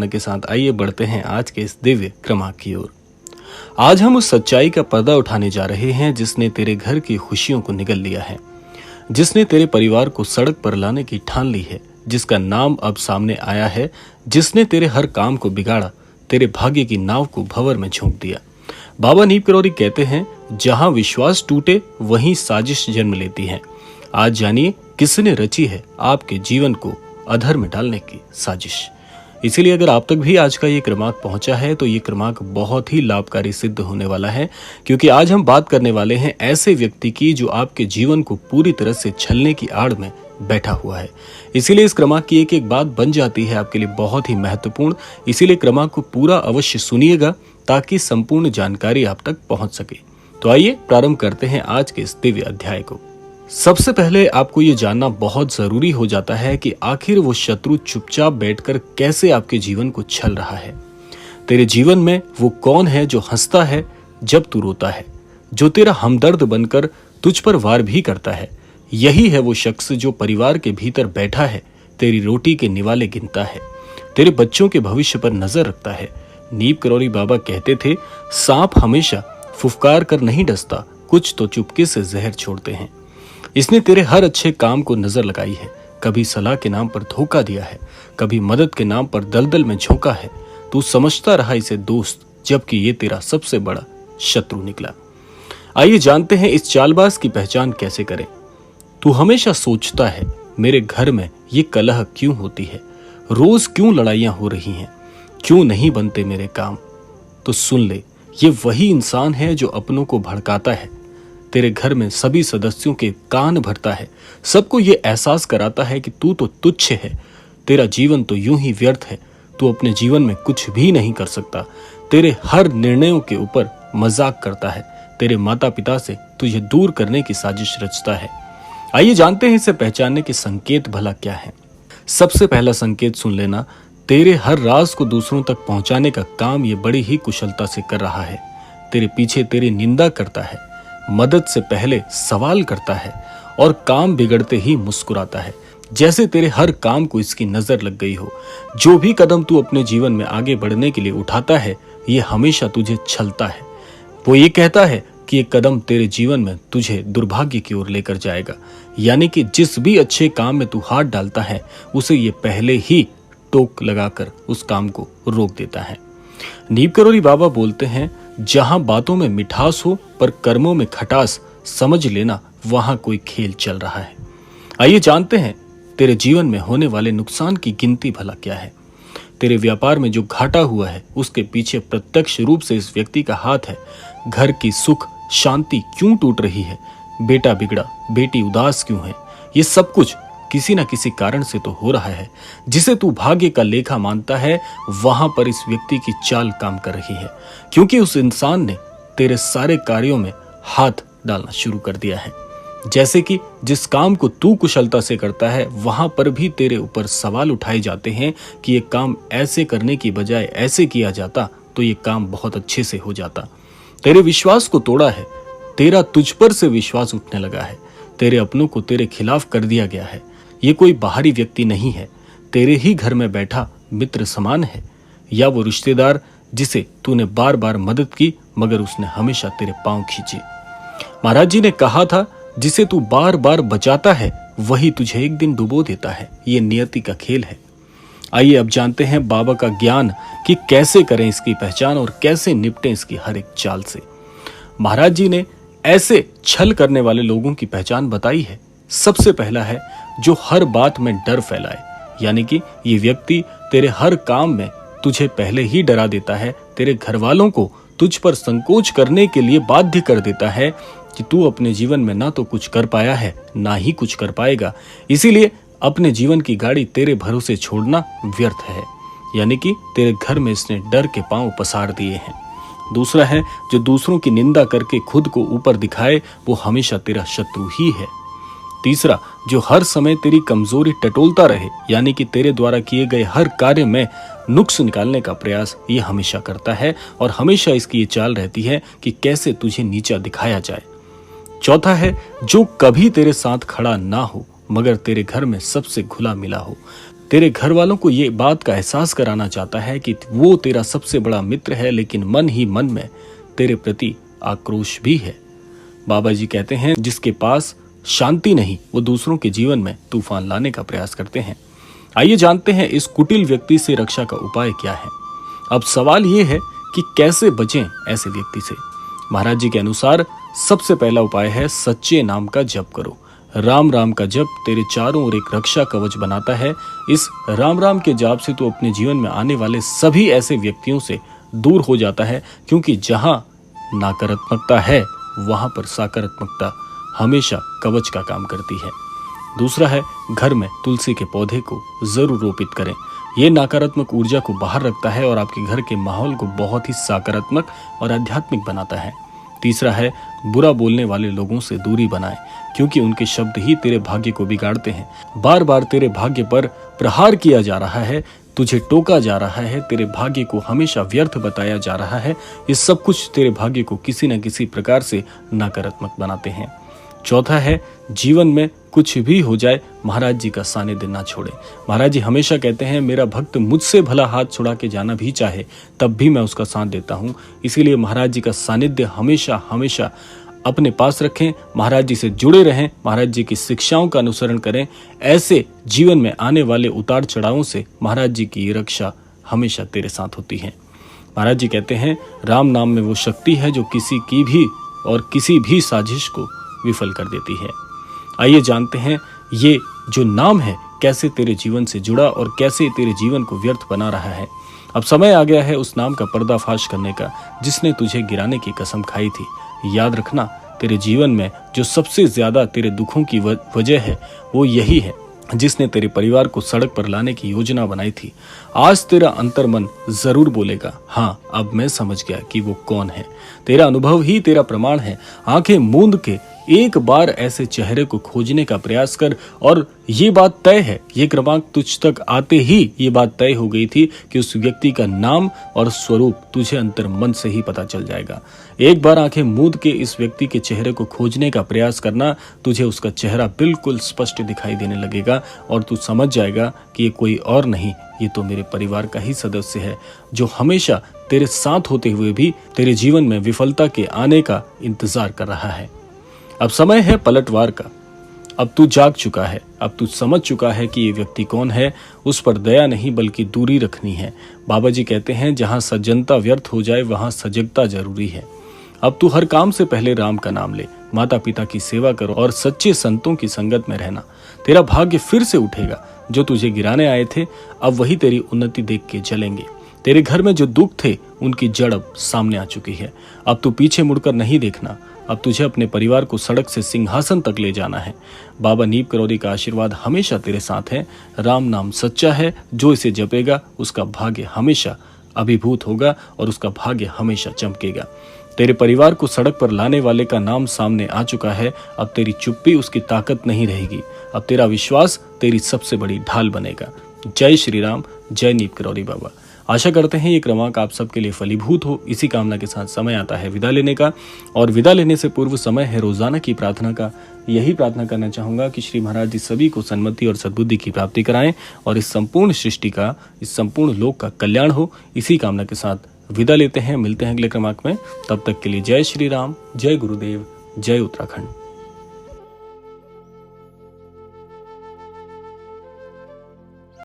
शुभकामना के साथ आइए बढ़ते हैं आज के इस दिव्य क्रमांक की ओर। आज हम उस सच्चाई का पर्दा उठाने जा रहे हैं जिसने तेरे घर की खुशियों को निगल लिया है, जिसने तेरे परिवार को सड़क पर लाने की ठान ली है, जिसका नाम अब सामने आया है, जिसने तेरे हर काम को बिगाड़ा, तेरे भाग्य की नाव को भंवर में झोंक दिया। बाबा नीम करौरी कहते हैं, जहां विश्वास टूटे वहीं साजिश जन्म लेती है। आज जानिए किसने रची है आपके जीवन को अधर में डालने की साजिश। इसीलिए अगर आप तक भी आज का ये क्रमांक पहुंचा है तो ये क्रमांक बहुत ही लाभकारी सिद्ध होने वाला है, क्योंकि आज हम बात करने वाले हैं ऐसे व्यक्ति की जो आपके जीवन को पूरी तरह से छलने की आड़ में बैठा हुआ है। इसीलिए इस क्रमांक की एक एक बात बन जाती है आपके लिए बहुत ही महत्वपूर्ण। इसीलिए क्रमांक को पूरा अवश्य सुनिएगा ताकि संपूर्ण जानकारी आप तक पहुंच सके। तो आइए प्रारंभ करते हैं आज के इस दिव्य अध्याय को। सबसे पहले आपको ये जानना बहुत जरूरी हो जाता है कि आखिर वो शत्रु चुपचाप बैठकर कैसे आपके जीवन को छल रहा है। तेरे जीवन में वो कौन है जो हंसता है जब तू रोता है, जो तेरा हमदर्द बनकर तुझ पर वार भी करता है। यही है वो शख्स जो परिवार के भीतर बैठा है, तेरी रोटी के निवाले गिनता है, तेरे बच्चों के भविष्य पर नजर रखता है। नीम करौरी बाबा कहते थे, सांप हमेशा फुफकार कर नहीं डसता, कुछ तो चुपके से जहर छोड़ते हैं। इसने तेरे हर अच्छे काम को नजर लगाई है, कभी सलाह के नाम पर धोखा दिया है, कभी मदद के नाम पर दलदल में झोंका है। तू समझता रहा इसे दोस्त, जबकि ये तेरा सबसे बड़ा शत्रु निकला। आइए जानते हैं इस चालबाज की पहचान कैसे करें। तू हमेशा सोचता है, मेरे घर में ये कलह क्यों होती है, रोज क्यों लड़ाइयां हो रही हैं, क्यों नहीं बनते मेरे काम। तो सुन ले, ये वही इंसान है जो अपनों को भड़काता है, तेरे घर में सभी सदस्यों के कान भरता है, सबको ये एहसास कराता है कि तू तो तुच्छ है, तेरा जीवन तो यूं ही व्यर्थ है, तू अपने जीवन में कुछ भी नहीं कर सकता। तेरे हर निर्णयों के ऊपर मजाक करता है, तेरे माता पिता से तुझे दूर करने की साजिश रचता है। आइए जानते हैं इसे पहचानने के संकेत भला क्या है। सबसे पहला संकेत सुन लेना, तेरे हर राज को दूसरों तक पहुंचाने का काम ये बड़ी ही कुशलता से कर रहा है। तेरे पीछे तेरी निंदा करता है, मदद से पहले सवाल करता है और काम बिगड़ते ही मुस्कुराता है, जैसे तेरे हर काम को इसकी नजर लग गई हो। जो भी कदम तू अपने जीवन में आगे बढ़ने के लिए उठाता है, ये हमेशा तुझे छलता है। वो ये कहता है कि ये कदम तेरे जीवन में तुझे दुर्भाग्य की ओर लेकर जाएगा, यानी कि जिस भी अच्छे काम में तू हाथ डालता है उसे ये पहले ही टोक लगाकर उस काम को रोक देता है। नीम करौरी बाबा बोलते हैं, जहां बातों में मिठास हो पर कर्मों में खटास, समझ लेना वहां कोई खेल चल रहा है। आइए जानते हैं तेरे जीवन में होने वाले नुकसान की गिनती भला क्या है। तेरे व्यापार में जो घाटा हुआ है उसके पीछे प्रत्यक्ष रूप से इस व्यक्ति का हाथ है। घर की सुख शांति क्यों टूट रही है, बेटा बिगड़ा, बेटी उदास क्यों है, ये सब कुछ किसी न किसी कारण से तो हो रहा है। जिसे तू भाग्य का लेखा मानता है, वहां पर इस व्यक्ति की चाल काम कर रही है, क्योंकि उस इंसान ने तेरे सारे कार्यों में हाथ डालना शुरू कर दिया है। जैसे कि जिस काम को तू कुशलता से करता है, वहां पर भी तेरे ऊपर सवाल उठाए जाते हैं कि ये काम ऐसे करने की बजाय ऐसे किया जाता तो ये काम बहुत अच्छे से हो जाता। तेरे विश्वास को तोड़ा है, तेरा तुझ पर से विश्वास उठने लगा है, तेरे अपनों को तेरे खिलाफ कर दिया गया है। ये कोई बाहरी व्यक्ति नहीं है, तेरे ही घर में बैठा मित्र समान है, या वो रिश्तेदार जिसे तूने बार बार मदद की मगर उसने हमेशा तेरे पांव खींचे। महाराज जी ने कहा था, जिसे तू बार बार बचाता है वही तुझे एक दिन डुबो देता है। ये नियति का खेल है। आइए अब जानते हैं बाबा का ज्ञान कि कैसे करें इसकी पहचान और कैसे निपटें इसकी हर एक चाल से। महाराज जी ने ऐसे छल करने वाले लोगों की पहचान बताई है। सबसे पहला है जो हर बात में डर फैलाए, यानी कि ये व्यक्ति तेरे हर काम में तुझे पहले ही डरा देता है, तेरे घर वालों को तुझ पर संकोच करने के लिए बाध्य कर देता है कि तू अपने जीवन में ना तो कुछ कर पाया है ना ही कुछ कर पाएगा, इसीलिए अपने जीवन की गाड़ी तेरे भरोसे छोड़ना व्यर्थ है, यानी कि तेरे घर में इसने डर के पांव पसार दिए हैं। दूसरा है जो दूसरों की निंदा करके खुद को ऊपर दिखाए, वो हमेशा तेरा शत्रु ही है। तीसरा, जो हर समय तेरी कमजोरी टटोलता रहे, यानी कि तेरे द्वारा किए गए हर कार्य में नुक्स निकालने का प्रयास ये हमेशा करता है और हमेशा इसकी ये चाल रहती है कि कैसे तुझे नीचा दिखाया जाए। चौथा है जो कभी तेरे साथ खड़ा ना हो मगर तेरे घर में सबसे घुला मिला हो, तेरे घर वालों को ये बात का एहसास कराना चाहता है कि वो तेरा सबसे बड़ा मित्र है, लेकिन मन ही मन में तेरे प्रति आक्रोश भी है। बाबा जी कहते हैं, जिसके पास शांति नहीं वो दूसरों के जीवन में तूफान लाने का प्रयास करते हैं। आइए जानते हैं इस कुटिल व्यक्ति से रक्षा का उपाय क्या है। अब सवाल ये है कि कैसे बचें ऐसे व्यक्ति से। महाराज जी के अनुसार सबसे पहला उपाय है सच्चे नाम का जप करो। राम राम का जप तेरे चारों ओर एक रक्षा कवच बनाता है। इस राम राम के जाप से तू अपने जीवन में आने वाले सभी ऐसे व्यक्तियों से दूर हो जाता है, क्योंकि जहां नकारात्मकता है वहां पर सकारात्मकता हमेशा कवच का काम करती है। दूसरा है घर में तुलसी के पौधे को जरूर रोपित करें। ये नकारात्मक ऊर्जा को बाहर रखता है और आपके घर के माहौल को बहुत ही सकारात्मक और आध्यात्मिक बनाता है। तीसरा है बुरा बोलने वाले लोगों से दूरी बनाएं, क्योंकि उनके शब्द ही तेरे भाग्य को बिगाड़ते हैं। बार बार तेरे भाग्य पर प्रहार किया जा रहा है, तुझे टोका जा रहा है, तेरे भाग्य को हमेशा व्यर्थ बताया जा रहा है। ये सब कुछ तेरे भाग्य को किसी न किसी प्रकार से नकारात्मक बनाते हैं। चौथा है जीवन में कुछ भी हो जाए महाराज जी का सानिध्य ना छोड़े। महाराज जी हमेशा कहते हैं, मेरा भक्त मुझसे भला हाथ छुड़ा के जाना भी चाहे तब भी मैं उसका साथ देता हूँ। इसीलिए महाराज जी का सानिध्य हमेशा हमेशा अपने पास रखें, महाराज जी से जुड़े रहें, महाराज जी की शिक्षाओं का अनुसरण करें। ऐसे जीवन में आने वाले उतार चढ़ावों से महाराज जी की रक्षा हमेशा तेरे साथ होती है। महाराज जी कहते हैं, राम नाम में वो शक्ति है जो किसी की भी और किसी भी साजिश को विफल कर देती है। आइए जानते हैं ये जो नाम है कैसे तेरे जीवन से जुड़ा और कैसे तेरे जीवन को व्यर्थ बना रहा है। अब समय आ गया है उस नाम का पर्दाफाश करने का जिसने तुझे गिराने की कसम खाई थी। याद रखना, तेरे जीवन में जो सबसे ज्यादा तेरे दुखों की वजह है वो यही है जिसने तेरे परिवार को सड़क पर लाने की योजना बनाई थी। आज तेरा अंतर्मन जरूर बोलेगा, हाँ अब मैं समझ गया कि वो कौन है। तेरा अनुभव ही तेरा प्रमाण है। आंखें मूंद के एक बार ऐसे चेहरे को खोजने का प्रयास कर और ये बात तय है, ये क्रमांक तुझ तक आते ही ये बात तय हो गई थी कि उस व्यक्ति का नाम और स्वरूप तुझे अंतर्मन से ही पता चल जाएगा। एक बार आंखें मूंद के इस व्यक्ति के चेहरे को खोजने का प्रयास करना, तुझे उसका चेहरा बिल्कुल स्पष्ट दिखाई देने लगेगा और तू समझ जाएगा कि ये कोई और नहीं, ये तो मेरे परिवार का ही सदस्य है जो हमेशा तेरे साथ होते हुए भी तेरे जीवन में विफलता के आने का इंतजार कर रहा है। अब समय है पलटवार का। अब तू जाग चुका है, अब तू समझ चुका है कि ये व्यक्ति कौन है। उस पर दया नहीं बल्कि दूरी रखनी है। बाबा जी कहते हैं, जहां सज्जनता व्यर्थ हो जाए वहां सजगता जरूरी है। अब तू हर काम से पहले राम का नाम ले, माता पिता की सेवा करो और सच्चे संतों की संगत में रहना। तेरा भाग्य फिर से उठेगा। जो तुझे गिराने आए थे अब वही तेरी उन्नति देख के चलेंगे। तेरे घर में जो दुख थे उनकी जड़ अब सामने आ चुकी है। अब तू पीछे मुड़कर नहीं देखना। अब तुझे अपने परिवार को सड़क से सिंहासन तक ले जाना है। बाबा नीप करौरी का आशीर्वाद हमेशा तेरे साथ है। राम नाम सच्चा है, जो इसे जपेगा उसका भाग्य हमेशा अभिभूत होगा और उसका भाग्य हमेशा चमकेगा। तेरे परिवार को सड़क पर लाने वाले का नाम सामने आ चुका है। अब तेरी चुप्पी उसकी ताकत नहीं रहेगी। अब तेरा विश्वास तेरी सबसे बड़ी ढाल बनेगा। जय श्री राम, जय नीप करौरी बाबा। आशा करते हैं ये क्रमांक आप सबके लिए फलीभूत हो। इसी कामना के साथ समय आता है विदा लेने का, और विदा लेने से पूर्व समय है रोजाना की प्रार्थना का। यही प्रार्थना करना चाहूंगा कि श्री महाराज जी सभी को सन्मति और सद्बुद्धि की प्राप्ति कराएं और इस संपूर्ण सृष्टि का, इस संपूर्ण लोक का कल्याण हो। इसी कामना के साथ विदा लेते हैं। मिलते हैं अगले क्रमांक में। तब तक के लिए जय श्री राम, जय गुरुदेव, जय उत्तराखंड।